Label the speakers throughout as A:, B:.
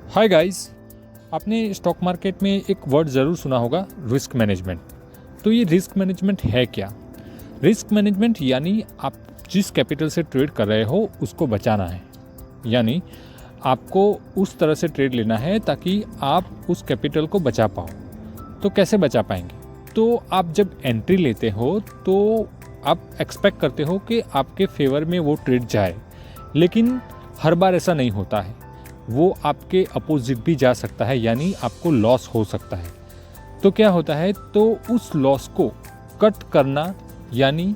A: Hi guys, आपने stock market में एक वर्ड ज़रूर सुना होगा, रिस्क मैनेजमेंट। तो ये रिस्क मैनेजमेंट है क्या? रिस्क मैनेजमेंट यानी आप जिस कैपिटल से ट्रेड कर रहे हो उसको बचाना है। यानी आपको उस तरह से ट्रेड लेना है ताकि आप उस कैपिटल को बचा पाओ। तो कैसे बचा पाएंगे? तो आप जब एंट्री लेते हो तो आप एक्सपेक्ट करते हो कि आपके फेवर में वो ट्रेड जाए, लेकिन हर बार ऐसा नहीं होता है। वो आपके अपोजिट भी जा सकता है, यानी आपको लॉस हो सकता है। तो क्या होता है, तो उस लॉस को कट करना यानी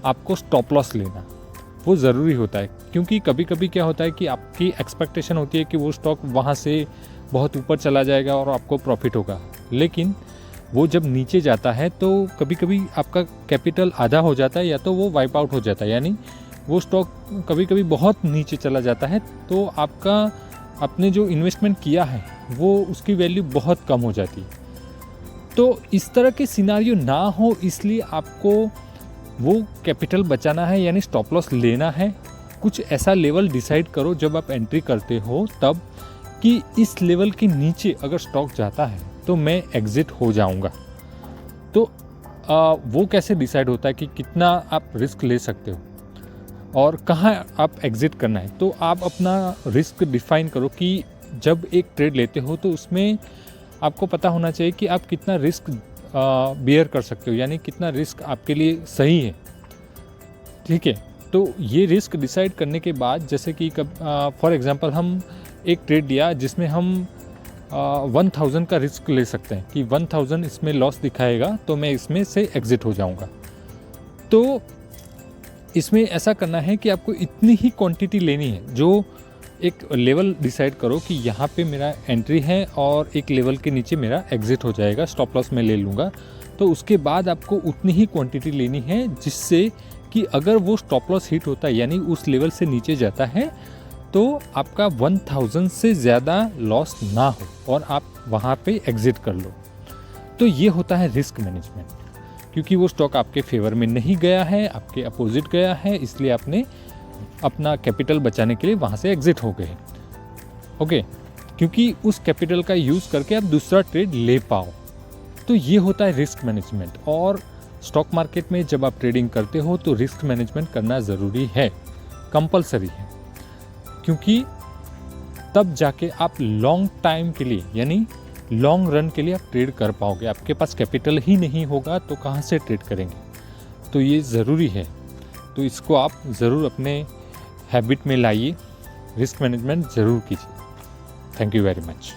A: आपको स्टॉप लॉस लेना वो ज़रूरी होता है। क्योंकि कभी कभी क्या होता है कि आपकी एक्सपेक्टेशन होती है कि वो स्टॉक वहाँ से बहुत ऊपर चला जाएगा और आपको प्रॉफिट होगा, लेकिन वो जब नीचे जाता है तो कभी कभी आपका कैपिटल आधा हो जाता है या तो वो वाइप आउट हो जाता है। यानी वो स्टॉक कभी कभी बहुत नीचे चला जाता है तो आपने जो इन्वेस्टमेंट किया है वो उसकी वैल्यू बहुत कम हो जाती है। तो इस तरह के सिनारियो ना हो, इसलिए आपको वो कैपिटल बचाना है, यानी स्टॉप लॉस लेना है। कुछ ऐसा लेवल डिसाइड करो जब आप एंट्री करते हो तब, कि इस लेवल के नीचे अगर स्टॉक जाता है तो मैं एग्जिट हो जाऊंगा। तो वो कैसे डिसाइड होता है कि कितना आप रिस्क ले सकते हो और कहाँ आप एग्ज़िट करना है? तो आप अपना रिस्क डिफ़ाइन करो कि जब एक ट्रेड लेते हो तो उसमें आपको पता होना चाहिए कि आप कितना रिस्क बियर कर सकते हो, यानी कितना रिस्क आपके लिए सही है। ठीक है, तो ये रिस्क डिसाइड करने के बाद, जैसे कि फॉर एग्जांपल हम एक ट्रेड लिया जिसमें हम 1000 का रिस्क ले सकते हैं कि 1000 इसमें लॉस दिखाएगा तो मैं इसमें से एग्ज़िट हो जाऊँगा। तो इसमें ऐसा करना है कि आपको इतनी ही क्वांटिटी लेनी है, जो एक लेवल डिसाइड करो कि यहाँ पे मेरा एंट्री है और एक लेवल के नीचे मेरा एग्जिट हो जाएगा, स्टॉप लॉस में ले लूँगा। तो उसके बाद आपको उतनी ही क्वांटिटी लेनी है जिससे कि अगर वो स्टॉप लॉस हिट होता है, यानी उस लेवल से नीचे जाता है, तो आपका 1000 से ज़्यादा लॉस ना हो और आप वहाँ पे एग्जिट कर लो। तो ये होता है रिस्क मैनेजमेंट। क्योंकि वो स्टॉक आपके फेवर में नहीं गया है, आपके अपोजिट गया है, इसलिए आपने अपना कैपिटल बचाने के लिए वहाँ से एग्जिट हो गए। ओके, क्योंकि उस कैपिटल का यूज़ करके आप दूसरा ट्रेड ले पाओ। तो ये होता है रिस्क मैनेजमेंट। और स्टॉक मार्केट में जब आप ट्रेडिंग करते हो तो रिस्क मैनेजमेंट करना ज़रूरी है, कंपलसरी है। क्योंकि तब जाके आप लॉन्ग टाइम के लिए, यानी लॉन्ग रन के लिए आप ट्रेड कर पाओगे। आपके पास कैपिटल ही नहीं होगा तो कहाँ से ट्रेड करेंगे? तो ये ज़रूरी है। तो इसको आप ज़रूर अपने हैबिट में लाइए, रिस्क मैनेजमेंट ज़रूर कीजिए। Thank you very much.